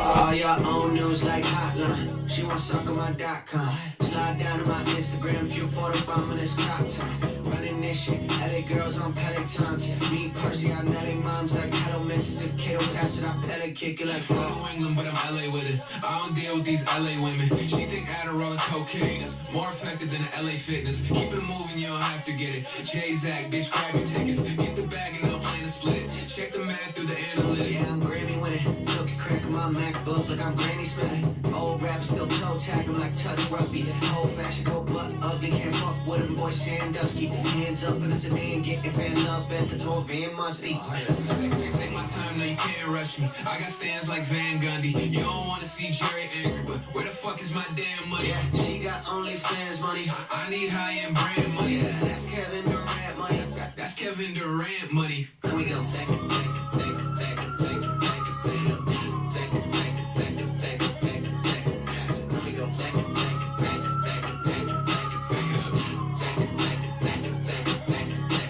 All your own news like hotline. She won't suck on my.com. Slide down to my Instagram, few photo bomb in this crop top. Running this shit, LA girls on Pelotons. Me Percy, I know they moms like hello, missus. If Kato pass it, I Pele kick it like fuck. New England, but I'm LA with it. I don't deal with these LA women. She think Adderall and cocaine is more effective than the LA fitness. Keep it moving, you don't have to get it. J-Zack, bitch, grab your tickets. Get the bag and no plan to split it. Check the math through the analytics. Yeah, I'm Grammy winning. Cookie crack on my MacBook like I'm Granny Smith. Old rappers still toe tag, I'm like touch rugby. Old fashioned go butt ugly, can't fuck with them boys Sandusky. Hands up and it's a man getting fan up at the door, Van Musty. Take my time, no you can't rush me. I got stands like Van Gundy. You don't wanna see Jerry angry, but where the fuck is my damn money? Yeah, she got OnlyFans money. I need high-end brand money. Yeah, that's Kevin Durant money. That's Kevin Durant money. Here we go, back it, back it, back it, back it, back it, back it, back it, back it, back it, back it, back it, back it, back it, pass it. Here we go, back it, back it, back it, back it, back it, back it, back it, back it, back it, back it, back it, back it, back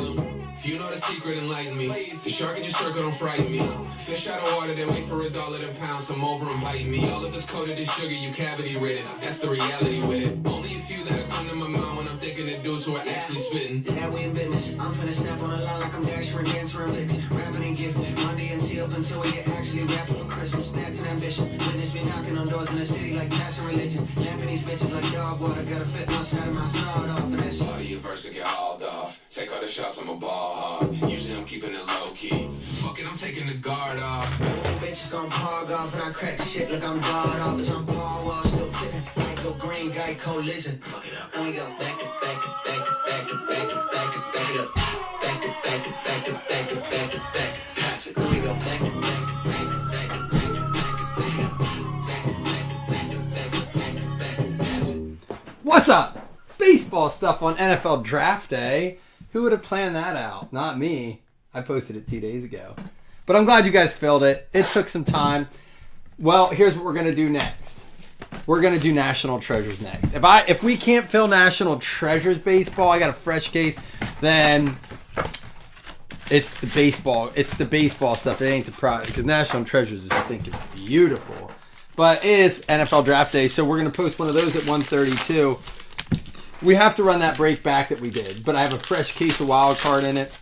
it. If you know the secret, enlighten me. The shark in your circle don't frighten me. Fish out of water, then wait for $1 to pound. Some over and biting me. All of it's coated in sugar, you cavity ridden. That's the reality with it. Only a few that'll come to my mind when I'm thinking of dudes who are actually spitting. Is that we in business? I'm finna snap on a line like I'm Dasher and Dancer and Vix. Rapping and gifted. Monday and see up until we get actually rapping for Christmas. That's an ambition. Witness me knocking on doors in the city like cats and religion. Lapping these bitches like dog water. Gotta fit my side of my sawed off. And that's Part of your verse will get hauled off. Take all the shots, I'm a ball hog. Usually I'm keeping it low key. Fuck it, I'm taking the guard off. bitches gon' pog off and I crack shit like I'm God off. Bitch, I'm Paul Wall, still tipping. Might go green, guy collision. Fuck it up. And we go back it, back it, back it, back it, back it, back it, back it up. Back it, back it, back it, back it, back it, back it. Pass it. And we go back it, back it, back it, back it, back it, back it, back it up. Back it, back it, back it, back it, back it, back it, pass it. What's up? Baseball stuff on NFL Draft Day. Who would have planned that out? Not me. I posted it 2 days ago. But I'm glad you guys filled it. It took some time. Well, here's what we're going to do next. We're going to do National Treasures next. If we can't fill National Treasures baseball, I got a fresh case, then it's the baseball. It's the baseball stuff. It ain't the product. Because National Treasures is thinking beautiful. But it is NFL Draft Day, so we're going to post one of those at 1:32. We have to run that break back that we did, but I have a fresh case of wild card in it.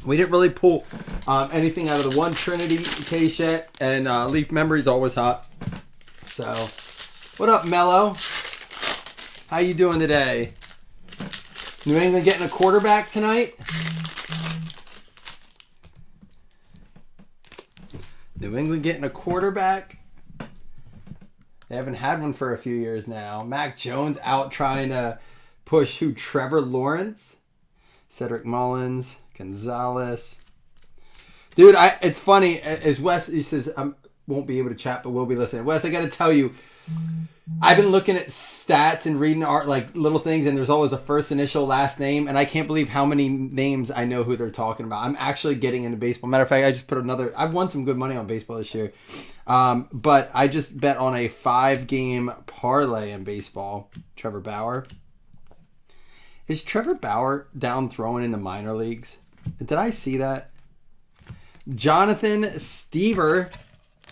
We didn't really pull anything out of the one Trinity case yet, and Leaf Memory's always hot. So, what up, Mello? How you doing today? New England getting a quarterback tonight? New England getting a quarterback? They haven't had one for a few years now. Mac Jones out trying to push who? Trevor Lawrence, Cedric Mullins, Gonzalez. Dude, it's funny. As Wes, he says, I won't be able to chat, but we'll be listening. Wes, I got to tell you, I've been looking at stats and reading art, like little things, and there's always the first initial, last name, and I can't believe how many names I know who they're talking about. I'm actually getting into baseball. Matter of fact, I just put I've won some good money on baseball this year, but I just bet on a 5-game parlay in baseball. Trevor Bauer. Is Trevor Bauer down throwing in the minor leagues? Did I see that? Jonathan Stever,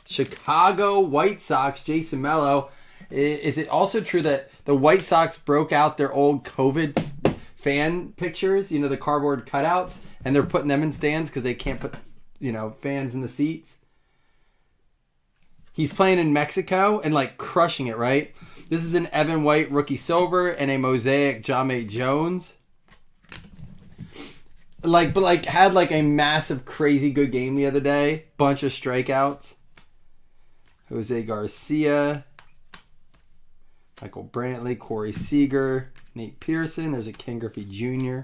Chicago White Sox, Jason Mello. Is it also true that the White Sox broke out their old COVID fan pictures, the cardboard cutouts, and they're putting them in stands because they can't put, fans in the seats? He's playing in Mexico and crushing it, right? This is an Evan White rookie silver and a mosaic Jahmai Jones. Had a massive, crazy good game the other day. Bunch of strikeouts. Jose Garcia, Michael Brantley, Corey Seager, Nate Pearson. There's a Ken Griffey Jr.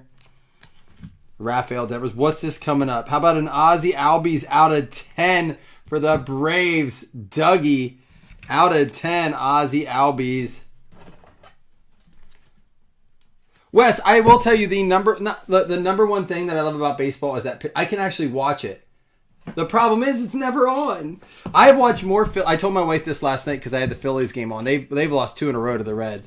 Rafael Devers. What's this coming up? How about an Ozzie Albies out of 10 for the Braves? Dougie out of 10, Ozzie Albies. Wes, I will tell you the number one thing that I love about baseball is that I can actually watch it. The problem is it's never on. I've watched more. I told my wife this last night because I had the Phillies game on. They've lost 2 in a row to the Reds.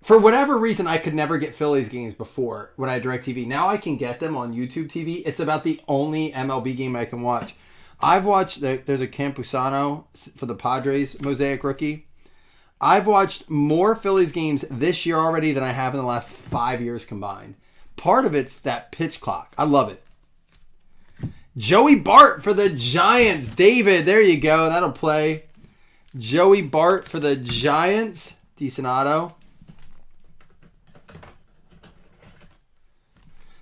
For whatever reason, I could never get Phillies games before when I had DirecTV. Now I can get them on YouTube TV. It's about the only MLB game I can watch. I've watched, there's a Campusano for the Padres Mosaic rookie. I've watched more Phillies games this year already than I have in the last 5 years combined. Part of it's that pitch clock. I love it. Joey Bart for the Giants. David, there you go. That'll play. Joey Bart for the Giants. Decent auto.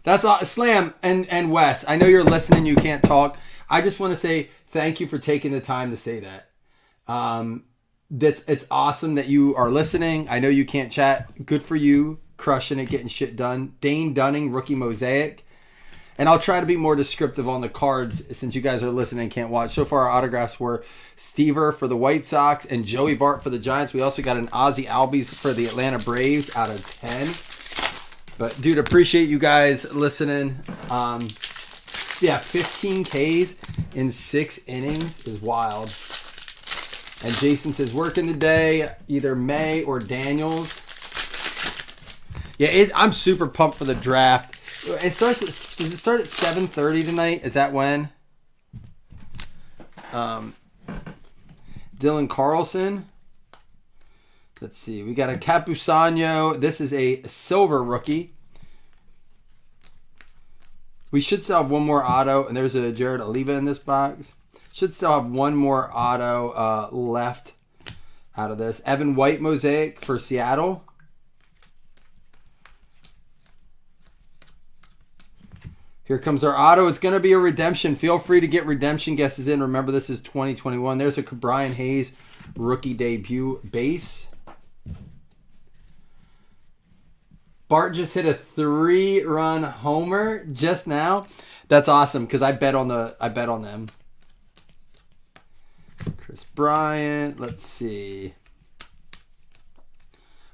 That's Slam and Wes. I know you're listening. You can't talk. I just want to say thank you for taking the time to say that. It's awesome that you are listening. I know you can't chat. Good for you. Crushing it, getting shit done. Dane Dunning, rookie Mosaic. And I'll try to be more descriptive on the cards since you guys are listening and can't watch. So far, our autographs were Stever for the White Sox and Joey Bart for the Giants. We also got an Ozzie Albies for the Atlanta Braves out of 10. But, dude, appreciate you guys listening. 15 Ks in 6 innings is wild. And Jason says, working today, either May or Daniels. Yeah, I'm super pumped for the draft. It starts does it start at 7:30 tonight? Is that when? Dylan Carlson. Let's see. We got a Capusano. This is a silver rookie. We should still have one more auto. And there's a Jared Oliva in this box. Should still have one more auto left out of this. Evan White Mosaic for Seattle. Here comes our auto. It's going to be a redemption. Feel free to get redemption guesses in. Remember, this is 2021. There's a Brian Hayes rookie debut base. Bart just hit a 3-run homer just now. That's awesome because I bet on them. Chris Bryant. Let's see.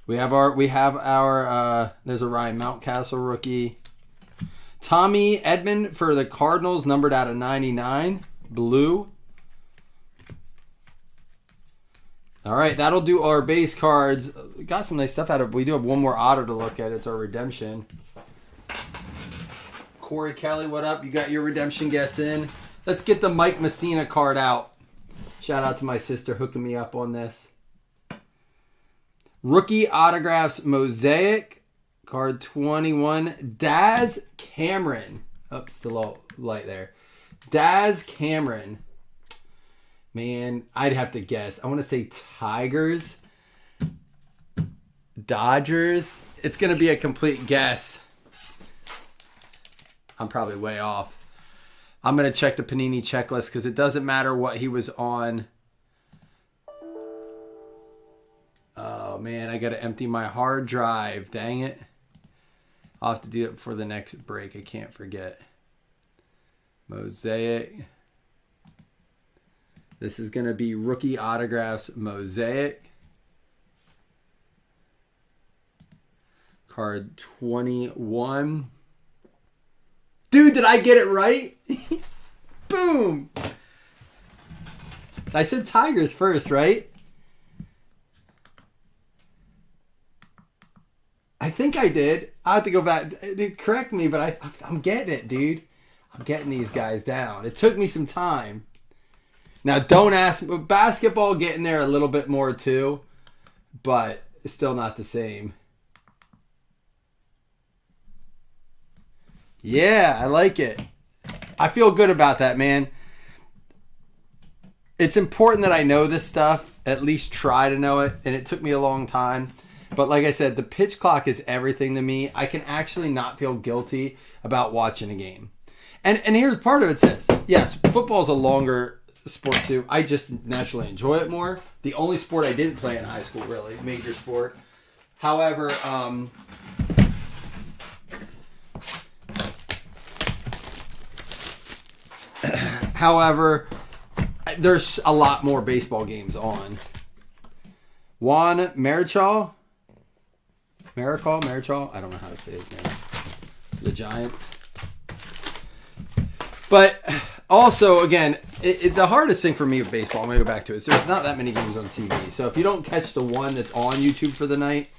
We have our there's a Ryan Mountcastle rookie. Tommy Edman for the Cardinals, numbered out of 99. Blue. All right, that'll do our base cards. We got some nice stuff out of it. We do have one more auto to look at. It's our redemption. Corey Kelly, what up? You got your redemption guess in. Let's get the Mike Messina card out. Shout out to my sister hooking me up on this. Rookie autographs Mosaic. Card 21, Daz Cameron. Oh, still light there. Daz Cameron. Man, I'd have to guess. I want to say Tigers. Dodgers. It's going to be a complete guess. I'm probably way off. I'm going to check the Panini checklist because it doesn't matter what he was on. Oh, man, I got to empty my hard drive. Dang it. I'll have to do it before the next break. I can't forget. Mosaic. This is going to be rookie autographs Mosaic. Card 21. Dude, did I get it right? Boom. I said Tigers first, right? I think I did. I have to go back. Correct me, but I'm getting it, dude. I'm getting these guys down. It took me some time. Now, don't ask. Basketball getting there a little bit more too, but it's still not the same. Yeah, I like it. I feel good about that, man. It's important that I know this stuff, at least try to know it, and it took me a long time. But like I said, the pitch clock is everything to me. I can actually not feel guilty about watching a game. And here's part of it says, yes, football is a longer sport too. I just naturally enjoy it more. The only sport I didn't play in high school, really, major sport. However, there's a lot more baseball games on. Juan Marichal, I don't know how to say his name. The Giants. But also, again, the hardest thing for me with baseball, I'm going to go back to it, is there's not that many games on TV. So if you don't catch the one that's on YouTube for the night,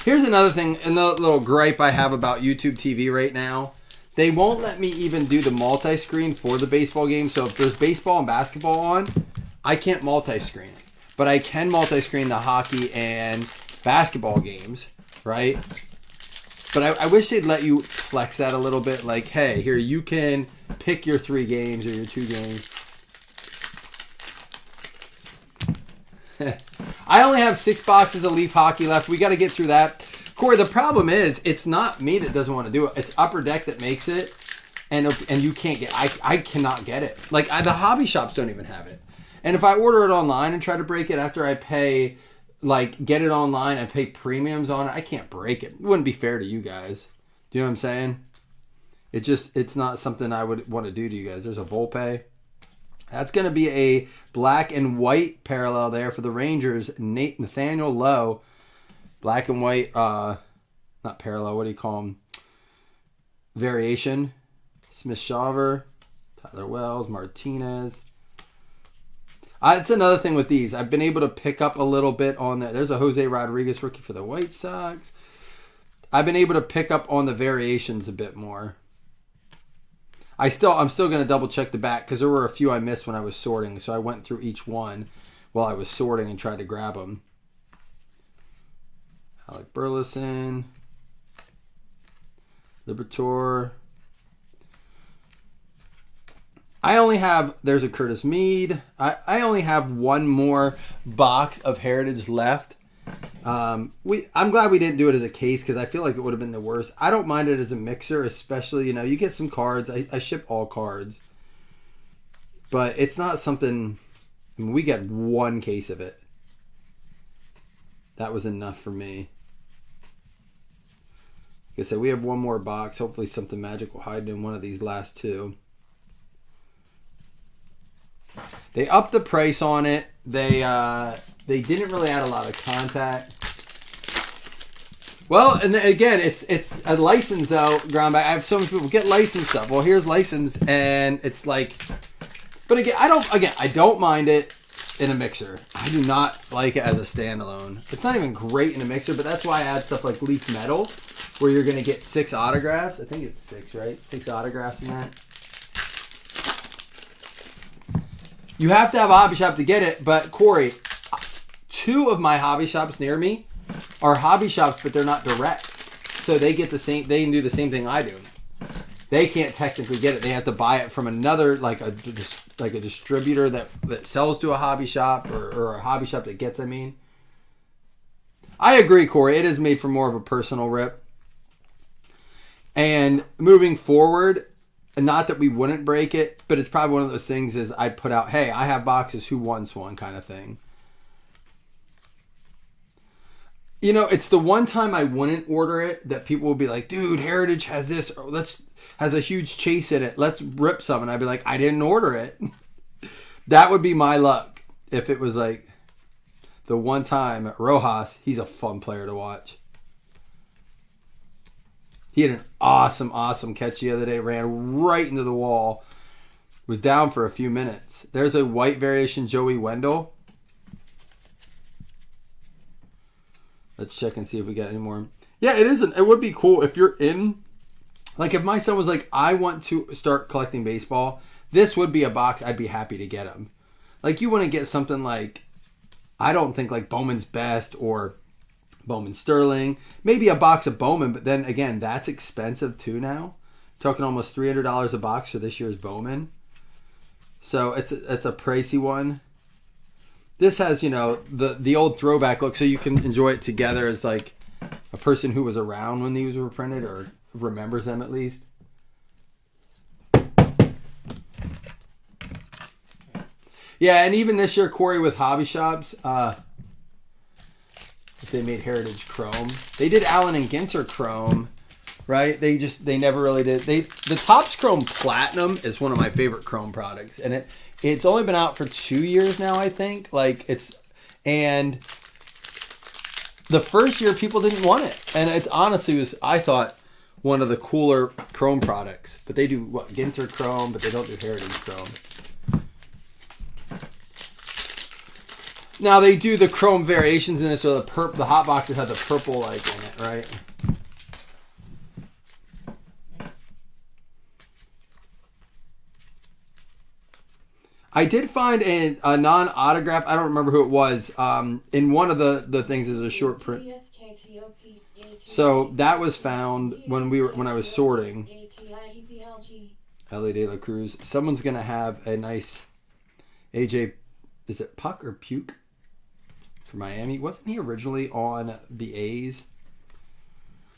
Here's another thing, another little gripe I have about YouTube TV right now. They won't let me even do the multi-screen for the baseball game. So if there's baseball and basketball on, I can't multi-screen it. But I can multi-screen the hockey and basketball games, right? But I wish they'd let you flex that a little bit. Like, hey, here, you can pick your 3 games or your 2 games. I only have 6 boxes of Leaf Hockey left. We got to get through that. Corey, the problem is, it's not me that doesn't want to do it. It's Upper Deck that makes it, and you can't get. I cannot get it. Like the hobby shops don't even have it. And if I order it online and try to break it after I pay, like get it online and pay premiums on it, I can't break it. It wouldn't be fair to you guys. Do you know what I'm saying? It's not something I would want to do to you guys. There's a Volpe. That's going to be a black and white parallel there for the Rangers. Nathaniel Lowe. Black and white, not parallel, what do you call them? Variation. Smith-Shaver. Tyler Wells. Martinez. It's another thing with these. I've been able to pick up a little bit on that. There's a Jose Rodriguez rookie for the White Sox. I've been able to pick up on the variations a bit more. I'm still going to double check the back because there were a few I missed when I was sorting. So I went through each one while I was sorting and tried to grab them. Alec Burleson. Liberatore. There's a Curtis Mead. I only have one more box of Heritage left. I'm glad we didn't do it as a case because I feel like it would have been the worst. I don't mind it as a mixer, especially, you get some cards. I ship all cards. But it's not something, we got one case of it. That was enough for me. Like I said, we have one more box. Hopefully something magic will hide in one of these last 2. They upped the price on it. They didn't really add a lot of contact. Well, and then again, it's a license though. Groundback. I have so many people get licensed stuff. Well, here's licensed, and it's like. But again, I don't mind it in a mixer. I do not like it as a standalone. It's not even great in a mixer, but that's why I add stuff like Leaf Metal, where you're gonna get 6 autographs. I think it's 6, right? 6 autographs in that. You have to have a hobby shop to get it, but Corey, 2 of my hobby shops near me are hobby shops, but they're not direct. So they get the same. They can do the same thing I do. They can't technically get it. They have to buy it from another, like a distributor that sells to a hobby shop or a hobby shop that gets. I agree, Corey. It is made for more of a personal rip. And moving forward. And not that we wouldn't break it, but it's probably one of those things is I put out, hey, I have boxes, who wants one kind of thing. It's the one time I wouldn't order it that people will be like, dude, Heritage has this, or has a huge chase in it. Let's rip some. And I'd be like, I didn't order it. That would be my luck. If it was like the one time Rojas, he's a fun player to watch. He had an awesome catch the other day. Ran right into the wall. Was down for a few minutes. There's a white variation Joey Wendell. Let's check and see if we got any more. Yeah, it would be cool if you're in. Like if my son was like, I want to start collecting baseball. This would be a box I'd be happy to get him. Like you want to get something like, I don't think like Bowman's Best or Bowman Sterling, maybe a box of Bowman, but then again, that's expensive too now. Talking almost $300 a box for this year's Bowman. So it's a pricey one. This has, the old throwback look, so you can enjoy it together as like a person who was around when these were printed or remembers them at least. Yeah, and even this year, Corey, with hobby shops, they made Heritage Chrome. They did Allen and Ginter Chrome, right? They never really did. The Topps Chrome Platinum is one of my favorite Chrome products, and it's only been out for 2 years now, I think. And the first year people didn't want it, and it honestly was, I thought, one of the cooler Chrome products. But they do Ginter Chrome, but they don't do Heritage Chrome. Now they do the chrome variations in this, so the hot boxes have the purple like in it, right? I did find a non-autograph. I don't remember who it was. In one of the things is a short print. So that was found when I was sorting. Ellie De La Cruz. Someone's gonna have a nice AJ. Is it Puck or Puke for Miami? Wasn't he originally on the A's?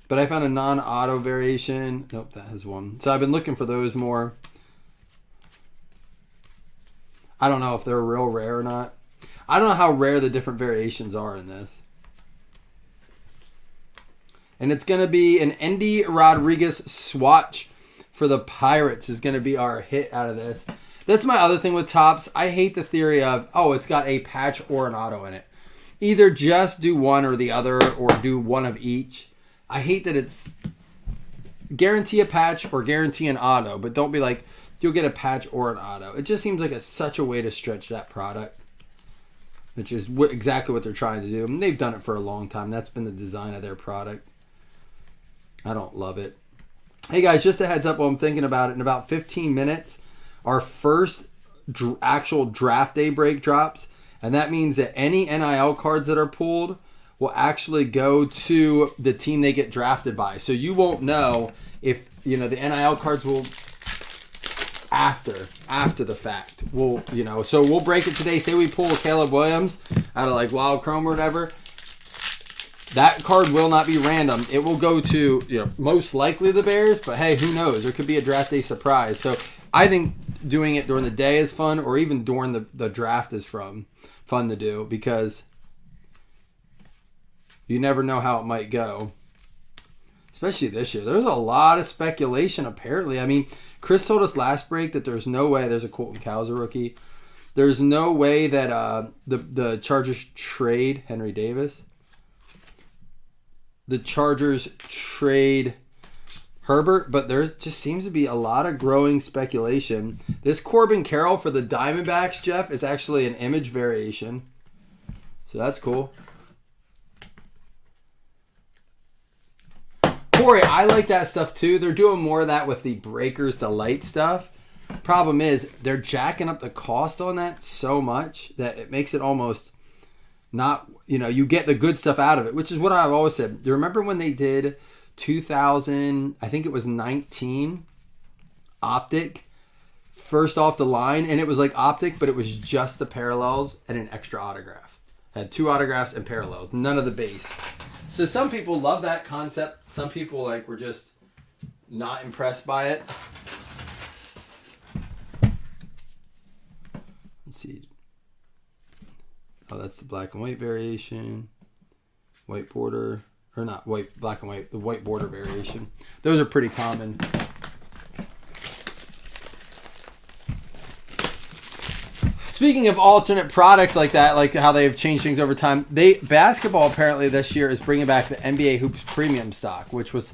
But I found a non-auto variation. Nope, that has one. So I've been looking for those more. I don't know if they're real rare or not. I don't know how rare the different variations are in this. And it's going to be an Endy Rodriguez swatch for the Pirates is going to be our hit out of this. That's my other thing with Topps. I hate the theory of, oh, it's got a patch or an auto in it. Either just do one or the other or do one of each. I hate that it's guarantee a patch or guarantee an auto, but don't be like, you'll get a patch or an auto. It just seems like such a way to stretch that product, which is exactly what they're trying to do. And they've done it for a long time. That's been the design of their product. I don't love it. Hey guys, just a heads up while I'm thinking about it. In about 15 minutes, our first actual draft day break drops. And that means that any NIL cards that are pulled will actually go to the team they get drafted by. So you won't know if, the NIL cards will after the fact. So we'll break it today. Say we pull Caleb Williams out of like Wild Chrome or whatever. That card will not be random. It will go to, most likely the Bears, but hey, who knows? There could be a draft day surprise. So I think doing it during the day is fun, or even during the draft is fun to do, because you never know how it might go. Especially this year. There's a lot of speculation, apparently. I mean, Chris told us last break that there's no way there's a Colton Cowser rookie. There's no way that the Chargers trade Henry Davis. The Chargers trade Herbert, but there just seems to be a lot of growing speculation. This Corbin Carroll for the Diamondbacks, Jeff, is actually an image variation. So that's cool. Corey, I like that stuff too. They're doing more of that with the Breakers Delight stuff. Problem is, they're jacking up the cost on that so much that it makes it almost not, you get the good stuff out of it, which is what I've always said. Do you remember when they did 2000, I think it was 19, Optic, first off the line, and it was like Optic, but it was just the parallels and an extra autograph. Had 2 autographs and parallels, none of the base. So some people love that concept. Some people were just not impressed by it. Let's see. Oh, that's the black and white variation. White border. Or not white, black and white. The white border variation. Those are pretty common. Speaking of alternate products like that, like how they've changed things over time, basketball apparently this year is bringing back the NBA Hoops Premium stock, which was,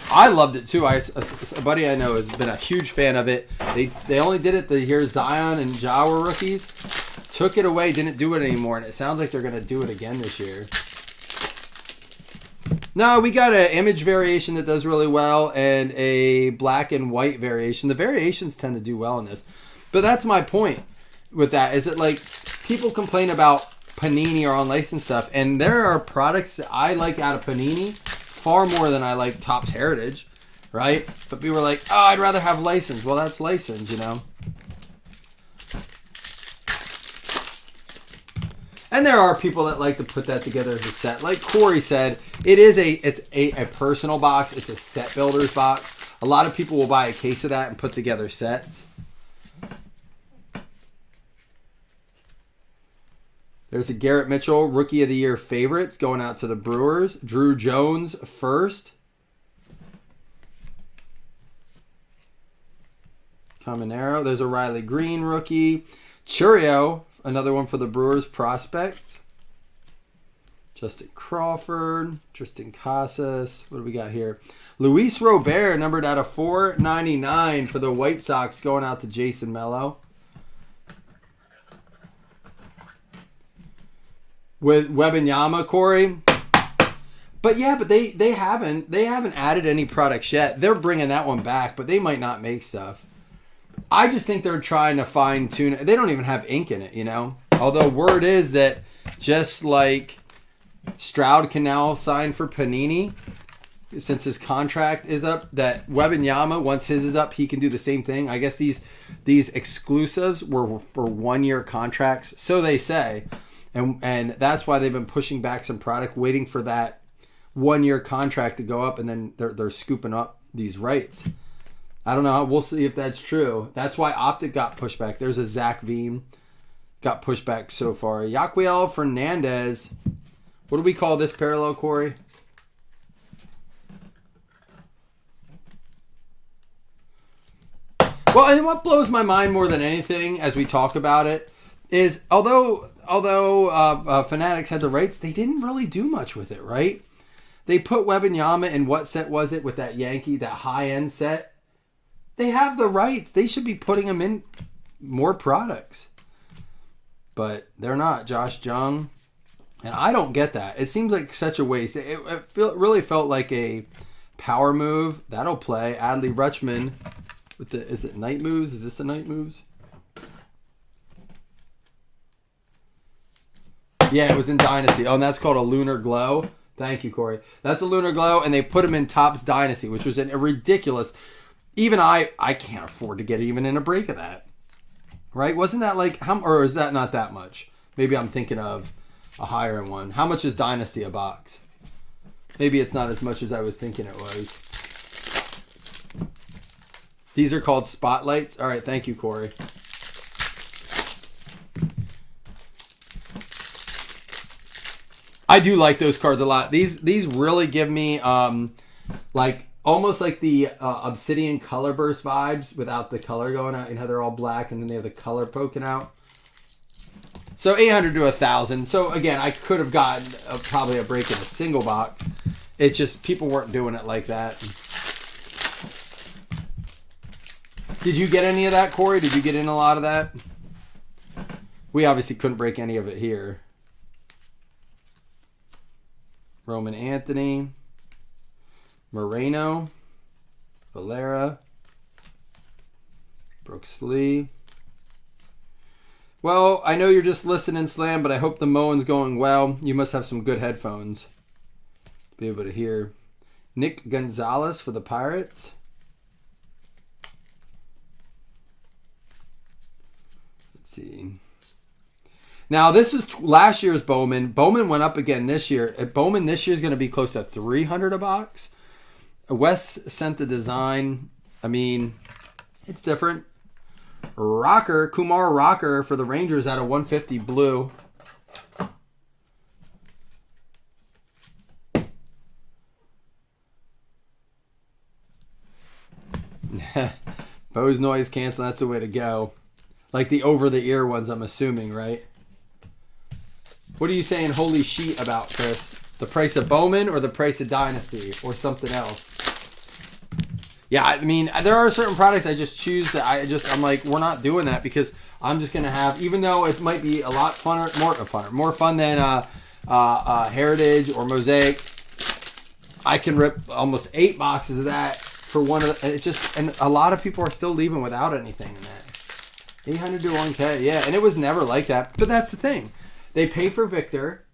I loved it too. A buddy I know has been a huge fan of it. They only did it the year Zion and Ja were rookies. Took it away, didn't do it anymore, and it sounds like they're going to do it again this year. No, we got an image variation that does really well and a black and white variation. The variations tend to do well in this. But that's my point with that, is that people complain about Panini or unlicensed stuff, and there are products that I like out of Panini far more than I like Topps Heritage, right? But people are like, oh, I'd rather have licensed. Well, that's licensed, And there are people that like to put that together as a set. Like Corey said, it's a personal box. It's a set builder's box. A lot of people will buy a case of that and put together sets. There's a Garrett Mitchell Rookie of the Year favorites going out to the Brewers. Drew Jones first. Caminero. There's a Riley Green rookie. Churio, another one for the Brewers prospect. Justin Crawford. Tristan Casas. What do we got here? Luis Robert, numbered out of 499 for the White Sox, going out to Jason Mello. with Wembanyama, Corey. But yeah, but they haven't added any products yet. They're bringing that one back, but they might not make stuff. I just think they're trying to fine tune it. They don't even have ink in it, you know. Although word is that just like Stroud can now sign for Panini since his contract is up, that Wembanyama, once his is up, he can do the same thing. I guess these exclusives were for 1-year contracts, so they say, and that's why they've been pushing back some product, waiting for that 1-year contract to go up, and then they're scooping up these rights. I don't know. We'll see if that's true. That's why Optic got pushed back. There's a Zach Veem got pushed back so far. Yaquiel Fernandez. What do we call this parallel, Corey? Well, and what blows my mind more than anything as we talk about it is although Fanatics had the rights, they didn't really do much with it, right? They put Wembanyama in what set was it with that Yankee, that high-end set? They have the rights. They should be putting them in more products. But they're not. Josh Jung. And I don't get that. It seems like such a waste. It really felt like a power move. That'll play. Adley Rutschman. Is it Night Moves? Is this the Night Moves? Yeah, it was in Dynasty. Oh, and that's called a Lunar Glow. Thank you, Corey. That's a Lunar Glow, and they put him in Topps Dynasty, which was a ridiculous. Even I can't afford to get even in a break of that. Right? Wasn't that like, or is that not that much? Maybe I'm thinking of a higher one. How much is Dynasty a box? Maybe it's not as much as I was thinking it was. These are called Spotlights. All right, thank you, Corey. I do like those cards a lot. These really give me like almost like the Obsidian Color Burst vibes without the color going out. You know, they're all black and then they have the color poking out. So 800 to 1,000. So again, I could have gotten probably a break in a single box. It's just people weren't doing it like that. Did you get any of that, Corey? Did you get in a lot of that? We obviously couldn't break any of it here. Roman Anthony, Moreno, Valera, Brooks Lee. Well, I know you're just listening, Slam, but I hope the mowing's going well. You must have some good headphones to be able to hear. Nick Gonzalez for the Pirates. Let's see. Now, this is last year's Bowman. Bowman went up again this year. Bowman this year is going to be close to $300 a box. Wes sent the design. I mean, it's different. Kumar Rocker for the Rangers out of 150 blue. Bose noise cancel, that's the way to go. Like the over-the-ear ones, I'm assuming, right? What are you saying holy sheet about, Chris? The price of Bowman or the price of Dynasty or something else? Yeah, I mean, there are certain products I just choose that I'm like, we're not doing that because I'm just going to have, even though it might be a lot more fun than Heritage or Mosaic, I can rip almost 8 boxes of that for one of the, and a lot of people are still leaving without anything in that. 800 to 1K, yeah, and it was never like that, but that's the thing. They pay for Victor.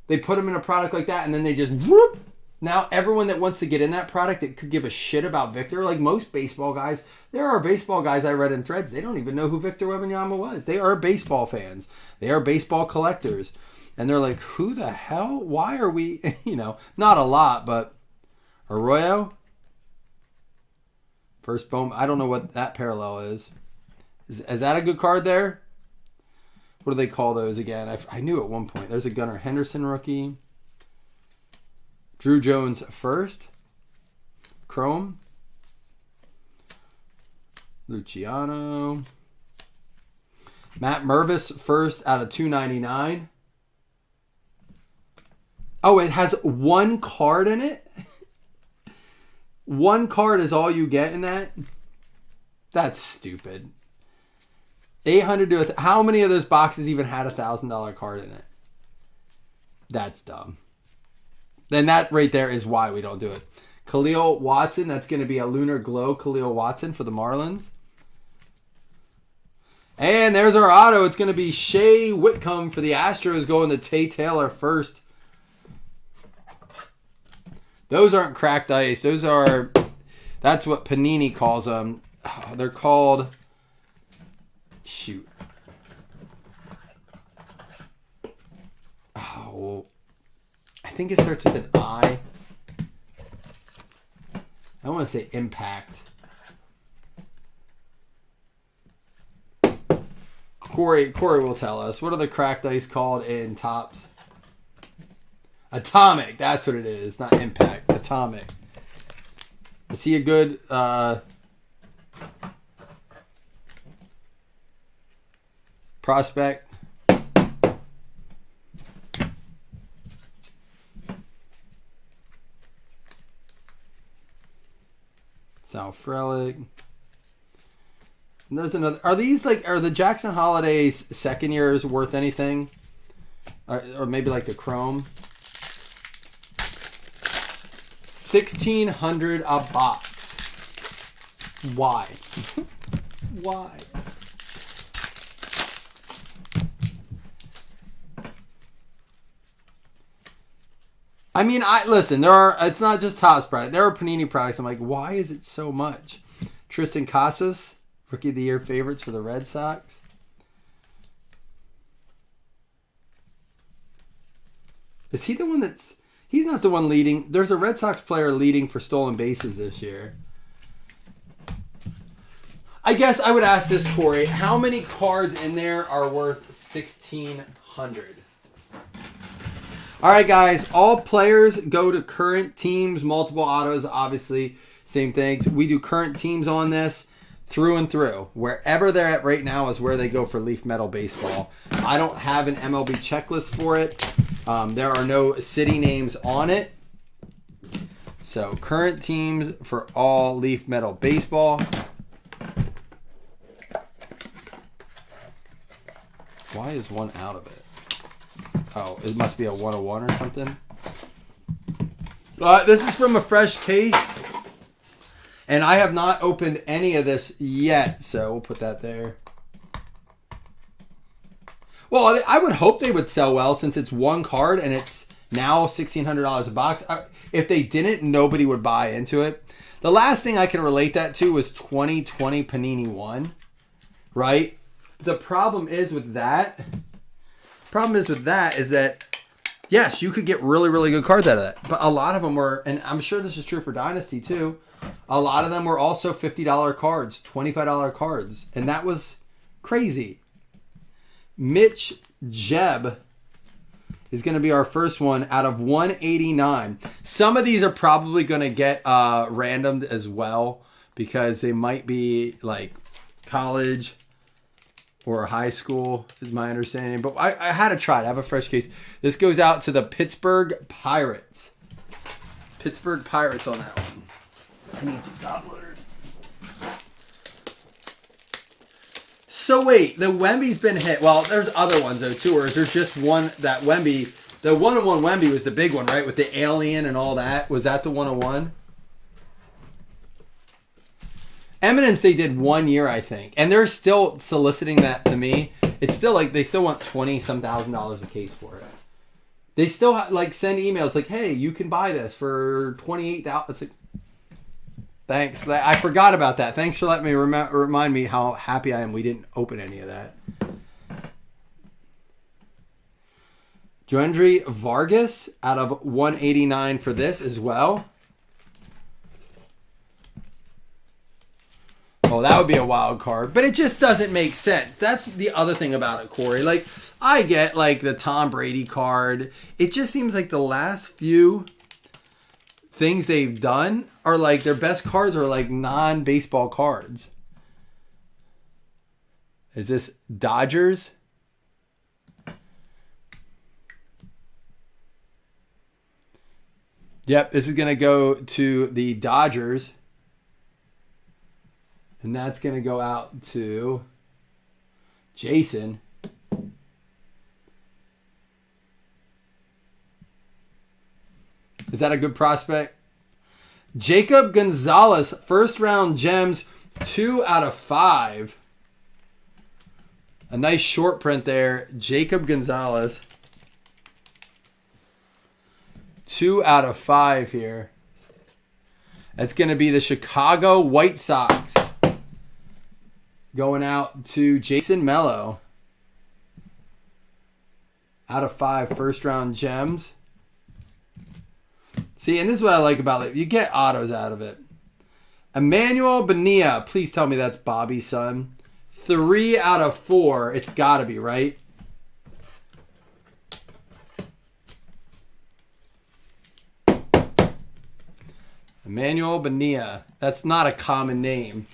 They put him in a product like that, and then they just whoop. Now everyone that wants to get in that product that could give a shit about Victor, like most baseball guys, there are baseball guys I read in threads. They don't even know who Victor Wembanyama was. They are baseball fans. They are baseball collectors, and they're like, who the hell? Why are we? You know, not a lot, but Arroyo, first Bowman. I don't know what that parallel is. Is that a good card there? What do they call those again? I knew at one point. There's a Gunnar Henderson rookie. Drew Jones first. Chrome. Luciano. Matt Mervis first out of 299. Oh, it has one card in it? One card is all you get in that? That's stupid. 800 to how many of those boxes even had $1,000 card in it? That's dumb. Then that right there is why we don't do it. Khalil Watson, that's going to be a Lunar Glow Khalil Watson for the Marlins. And there's our auto. It's going to be Shea Whitcomb for the Astros going to Tay Taylor first. Those aren't cracked ice. Those are, that's what Panini calls them. They're called, shoot. Oh, I think it starts with an I. I want to say Impact. Corey will tell us. What are the cracked ice called in Topps? Atomic. That's what it is. Not Impact. Atomic. Is he a good prospect? Sal Frelick. And there's another. Are these like, are the Jackson Holiday's second years worth anything? Or maybe like the Chrome? 1,600 a box. Why? Why? I mean, listen, it's not just Topps product. There are Panini products. I'm like, why is it so much? Tristan Casas, Rookie of the Year favorites for the Red Sox. Is he the one he's not the one leading. There's a Red Sox player leading for stolen bases this year. I guess I would ask this, Corey. How many cards in there are worth 1,600? All right, guys. All players go to current teams. Multiple autos, obviously, same thing. We do current teams on this through and through. Wherever they're at right now is where they go for Leaf Metal Baseball. I don't have an MLB checklist for it. There are no city names on it. So current teams for all Leaf Metal Baseball. Why is one out of it? Oh, it must be a 101 or something. This is from a fresh case. And I have not opened any of this yet. So we'll put that there. Well, I would hope they would sell well since it's one card and it's now $1,600 a box. If they didn't, nobody would buy into it. The last thing I can relate that to was 2020 Panini 1. Right? The problem is with that is that, yes, you could get really, really good cards out of that. But a lot of them were, and I'm sure this is true for Dynasty too, a lot of them were also $50 cards, $25 cards. And that was crazy. Mitch Jeb is going to be our first one out of 189. Some of these are probably going to get randomed as well because they might be like college or high school is my understanding. But I had to try it. I have a fresh case. This goes out to the Pittsburgh Pirates. Pittsburgh Pirates on that one. I need some top loaders. So wait, the Wemby's been hit. Well, there's other ones though too, or is there just one that Wemby, the 101 Wemby was the big one, right? With the alien and all that. Was that the 101? Eminence they did 1 year, I think. And they're still soliciting that to me. It's still like they still want $20,000 a case for it. They still like send emails like, "Hey, you can buy this for $28,000." It's like, thanks. I forgot about that. Thanks for letting me remind me how happy I am we didn't open any of that. Joendry Vargas out of 189 for this as well. Oh, that would be a wild card. But it just doesn't make sense. That's the other thing about it, Corey. Like, I get, like, the Tom Brady card. It just seems like the last few things they've done are, like, their best cards are, like, non-baseball cards. Is this Dodgers? Yep, this is going to go to the Dodgers. And that's going to go out to Jason. Is that a good prospect? Jacob Gonzalez, first round gems, 2 out of 5. A nice short print there. Jacob Gonzalez. 2 out of 5 here. That's going to be the Chicago White Sox. Going out to Jason Mello. Out of 5 first round gems. See, and this is what I like about it. You get autos out of it. Emmanuel Bonilla. Please tell me that's Bobby's son. 3 out of 4. It's got to be, right? Emmanuel Bonilla. That's not a common name.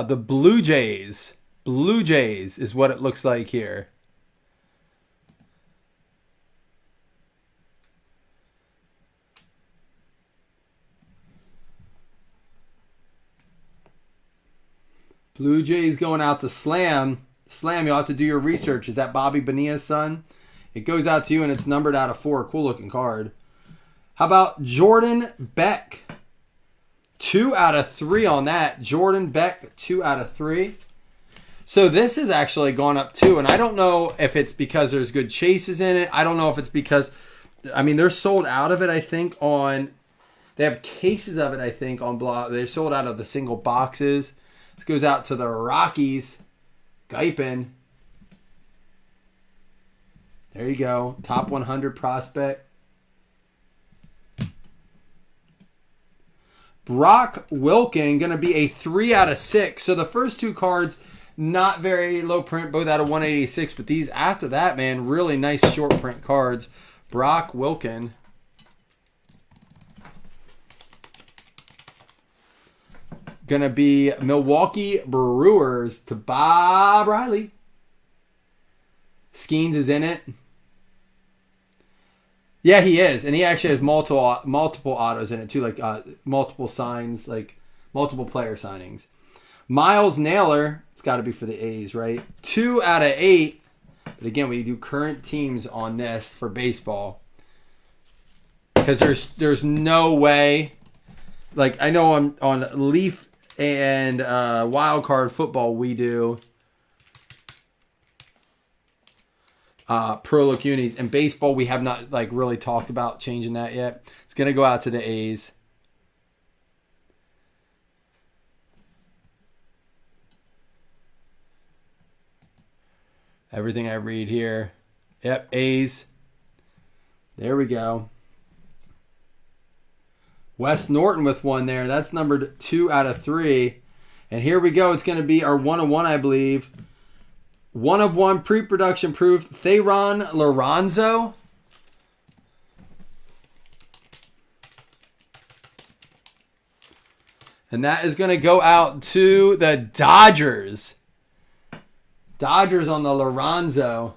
The Blue Jays. Blue Jays is what it looks like here. Blue Jays going out to Slam. Slam, you'll have to do your research. Is that Bobby Bonilla's son? It goes out to you, and it's numbered out of 4. Cool looking card. How about Jordan Beck? 2 out of 3 on that. Jordan Beck, 2 out of 3. So this has actually gone up too, and I don't know if it's because there's good chases in it. I don't know if it's because, I mean, they're sold out of it, I think, on, they have cases of it, I think, on block. They're sold out of the single boxes. This goes out to the Rockies. Guypen. There you go. Top 100 prospect. Brock Wilken, going to be a 3 out of 6. So the first 2 cards, not very low print, both out of 186. But these after that, man, really nice short print cards. Brock Wilken. Going to be Milwaukee Brewers to Bob Riley. Skeens is in it. Yeah, he is. And he actually has multiple autos in it, too. Like multiple signs, like multiple player signings. Miles Naylor, it's got to be for the A's, right? 2 out of 8. But again, we do current teams on this for baseball. Because there's no way. Like, I know on Leaf and Wild Card Football, we do Pro Look Unis. In baseball, we have not like really talked about changing that yet. It's going to go out to the A's. Everything I read here. Yep, A's. There we go. Wes Norton with one there. That's numbered 2 out of 3. And here we go. It's going to be our 1-of-1, I believe. 1-of-1 pre-production proof. Theron Lorenzo. And that is going to go out to the Dodgers. Dodgers on the Lorenzo.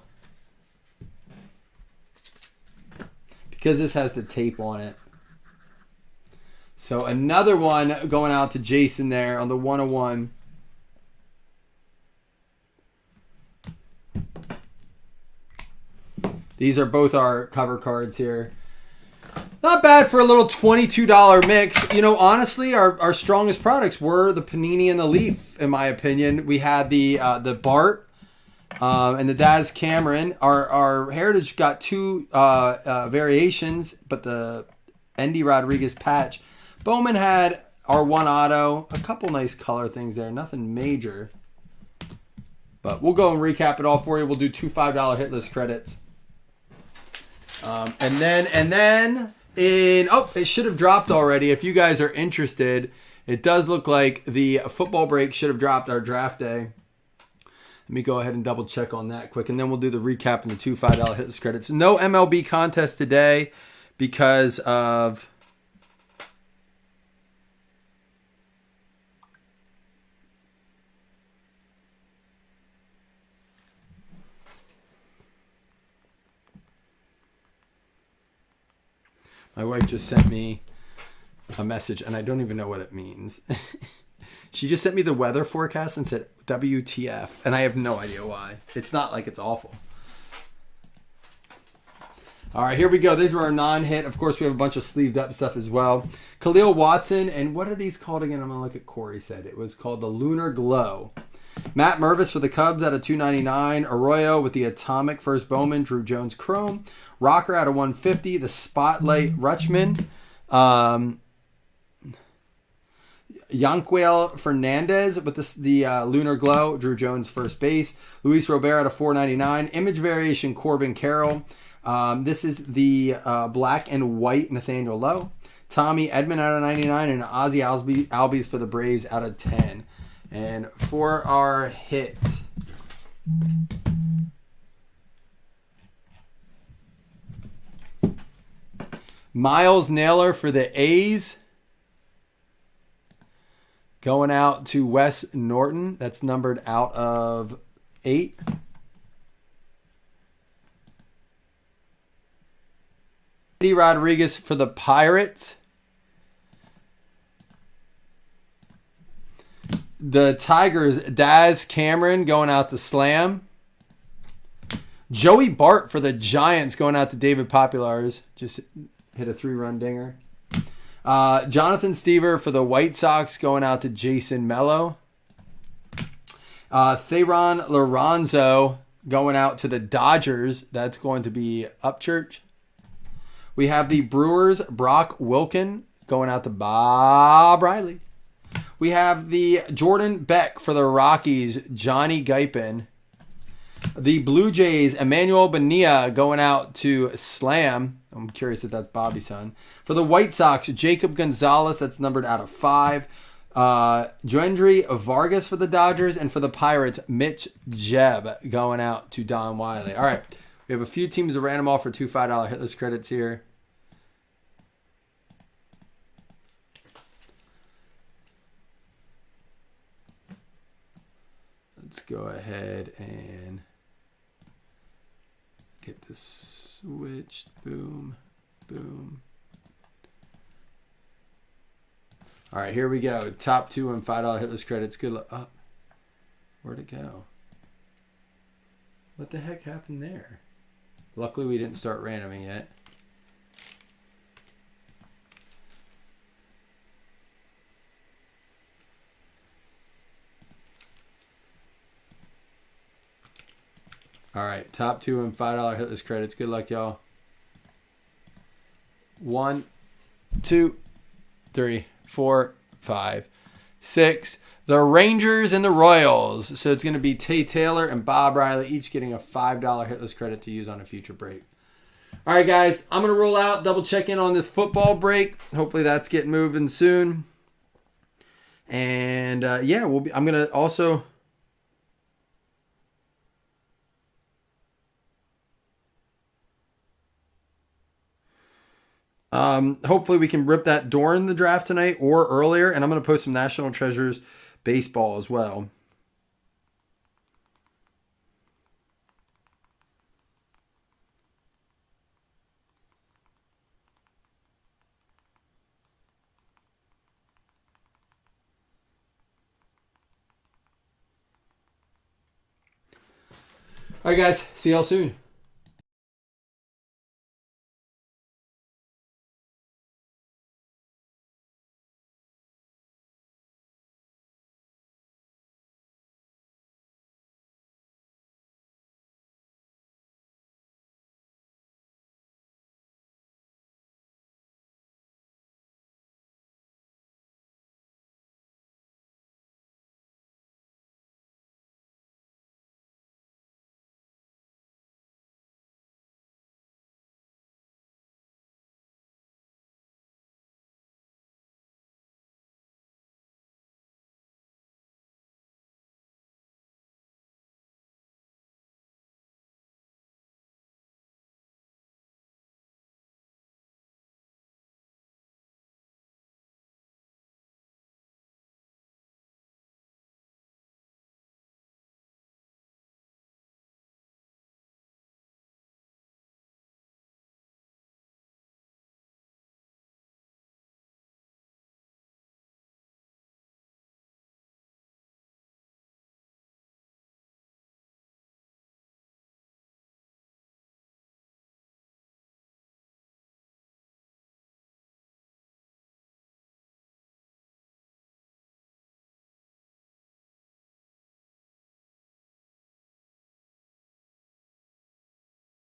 Because this has the tape on it. So another one going out to Jason there on the 101. These are both our cover cards here. Not bad for a little $22 mix. You know, honestly, our strongest products were the Panini and the Leaf, in my opinion. We had the Bart and the Daz Cameron. Our Heritage got 2 variations, but the Endy Rodriguez patch. Bowman had our 1 auto. A couple nice color things there. Nothing major. But we'll go and recap it all for you. We'll do 2 $5 hit list credits. And then it should have dropped already. If you guys are interested, it does look like the football break should have dropped our draft day. Let me go ahead and double check on that quick, and then we'll do the recap and the 2 $5 hit list credits. No MLB contest today because of my wife just sent me a message, and I don't even know what it means. She just sent me the weather forecast and said WTF, and I have no idea why. It's not like it's awful. All right, here we go. These were our non-hit. Of course, we have a bunch of sleeved up stuff as well. Khalil Watson, and what are these called again? I'm going to look at Corey said. It was called the Lunar Glow. Matt Mervis for the Cubs out of 299. Arroyo with the Atomic first Bowman. Drew Jones Chrome. Rocker out of 150. The Spotlight Rutschman. Yanquiel Fernandez with the Lunar Glow. Drew Jones first base. Luis Robert out of 499. Image variation Corbin Carroll. This is the black and white Nathaniel Lowe. Tommy Edman out of 99 and Ozzie Albies for the Braves out of 10. And for our hit, Miles Naylor for the A's. Going out to Wes Norton. That's numbered out of 8. Eddie Rodriguez for the Pirates. The Tigers, Daz Cameron going out to Slam. Joey Bart for the Giants going out to David Populars. Just hit a 3-run dinger. Jonathan Stever for the White Sox going out to Jason Mello. Theron Lorenzo going out to the Dodgers. That's going to be Upchurch. We have the Brewers, Brock Wilken going out to Bob Riley. We have the Jordan Beck for the Rockies, Johnny Guypen. The Blue Jays, Emmanuel Bonilla going out to Slam. I'm curious if that's Bobby's son. For the White Sox, Jacob Gonzalez, that's numbered out of 5. Joendry Vargas for the Dodgers. And for the Pirates, Mitch Jebb going out to Don Wiley. All right, we have a few teams to random off for $2 $5 hitless credits here. Let's go ahead and get this switched. Boom, boom. All right, here we go. Top 2 and $5 hitless credits. Good luck. Oh, where'd it go? What the heck happened there? Luckily, we didn't start randoming yet. All right, top 2 and $5 hitless credits. Good luck, y'all. 1, 2, 3, 4, 5, 6. The Rangers and the Royals. So it's going to be Tay Taylor and Bob Riley, each getting a $5 hitless credit to use on a future break. All right, guys, I'm going to roll out, double check in on this football break. Hopefully that's getting moving soon. And yeah, I'm going to also... hopefully we can rip that during the draft tonight or earlier. And I'm going to post some National Treasures baseball as well. All right, guys. See y'all soon.